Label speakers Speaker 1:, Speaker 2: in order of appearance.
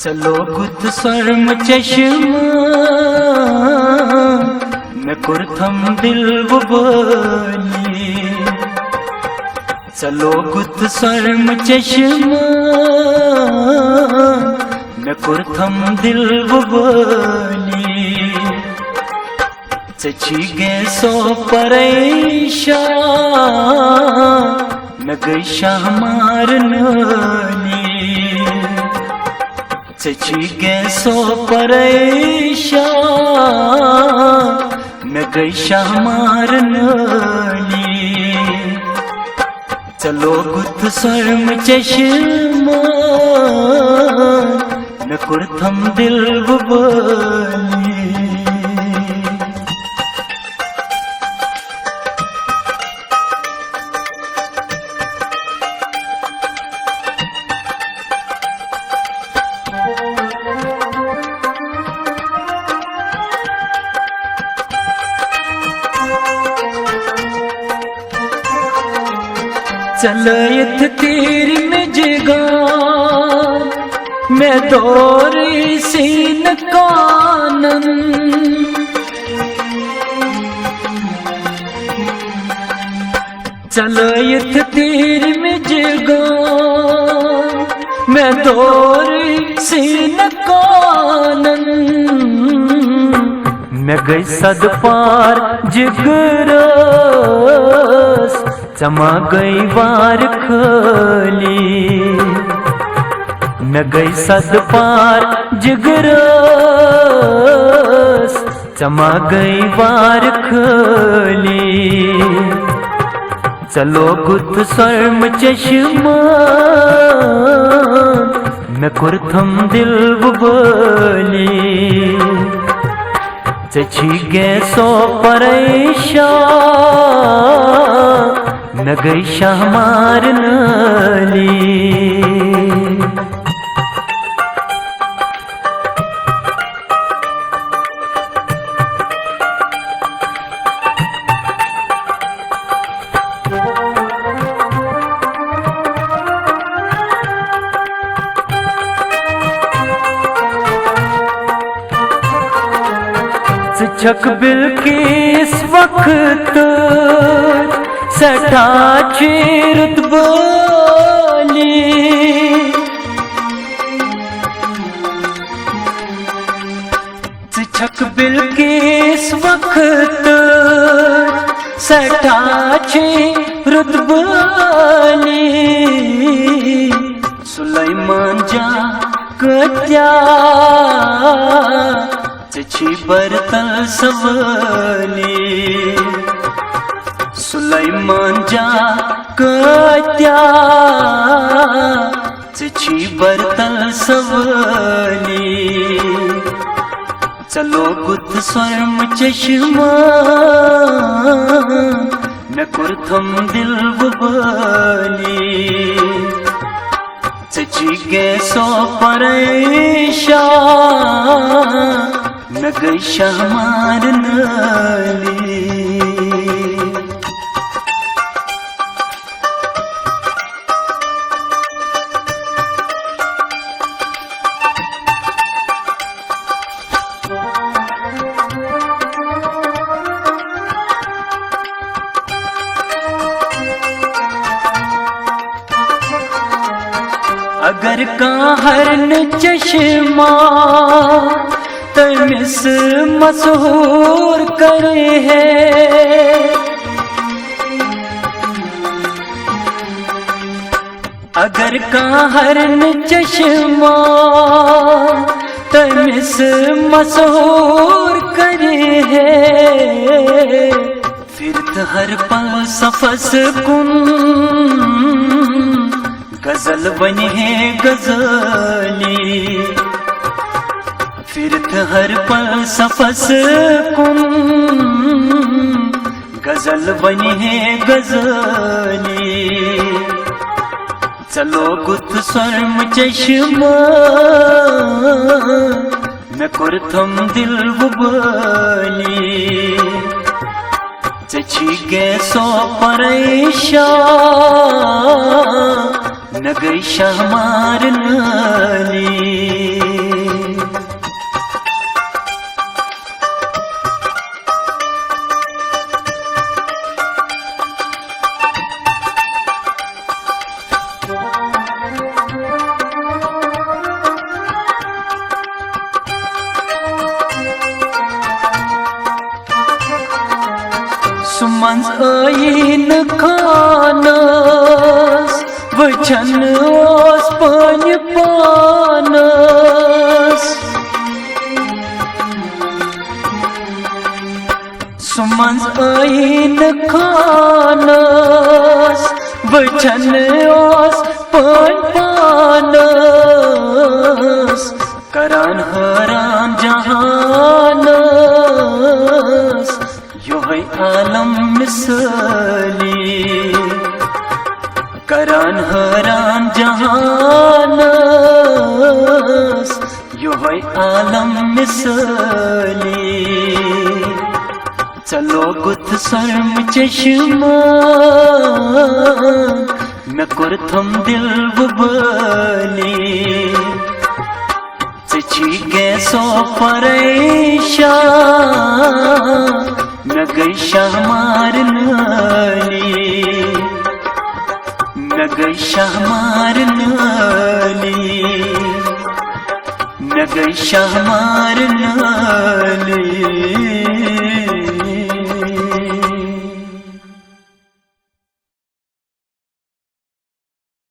Speaker 1: चलो गुत स्वर्म चश्मा मैं कुर्थम दिल बोली। चलो गुत स्वर्म चश्मा मैं कुर्थम दिल बोली। चची गे सो परेशा मैं गई शाह मारनाली। चची गे सो परेशा मैं गई शाह मारनाली। चलो गुत स्वर्म चश्मा मैं कुर्थम दिल बोली। चलयत तेरी में जगा मैं दौरी सीन कानन। चलयत तेरी में जगा मैं दौरी सीन कानन। मैं गई सद पार जिगरस चमा गई वार खली। मैं गई सद पार जिगरस चमा गई वार खली। चलो गुत स्वर्म चश्मा मैं कुर्थम दिल बोली। चची गे सो परेशा मैं गई शाह मारनाली। छक बिल की इस वक्त सठा चीरत बोली। छक बिल की इस वक्त सठा चीरत बोली। सुलेमान जा कत्या चची बरतल सवली। सुलेमान जा कत्या चची बरतल सवली। चलो गुत स्वर्म चश्मा मैं कुर्थम दिल बोली। चची गे सो परेशा मैं गई शाह मारनाली। अगर काहरन चश्मा तमिस मशहूर करे है। अगर काहरन चश्मा तमिस मशहूर करे है। फिर हर पल सफस कुन गजल बनी है गजली। फिर हर पल सफस कुन गजल बनी है गजली। चलो गुत स्वर्म चश्मा मैं कुर्थम दिल बोली। चची गे सो परेशा न गई शाह मारनाली। सुमंस इन खानस वचन ओस पन पानस। सुमंस इन खानस वचन ओस पन पानस। करान हरान जहानस योहै आलम मिसली। करान हरान जहानस योहै आलम मिसली। चलो गुथ सर्म चश्मा मैं कुर्थम दिल बबली। चची गैसो परेशान न गई शाह मारनाली। न गई शाह मारनाली। न गई शाह मारनाली।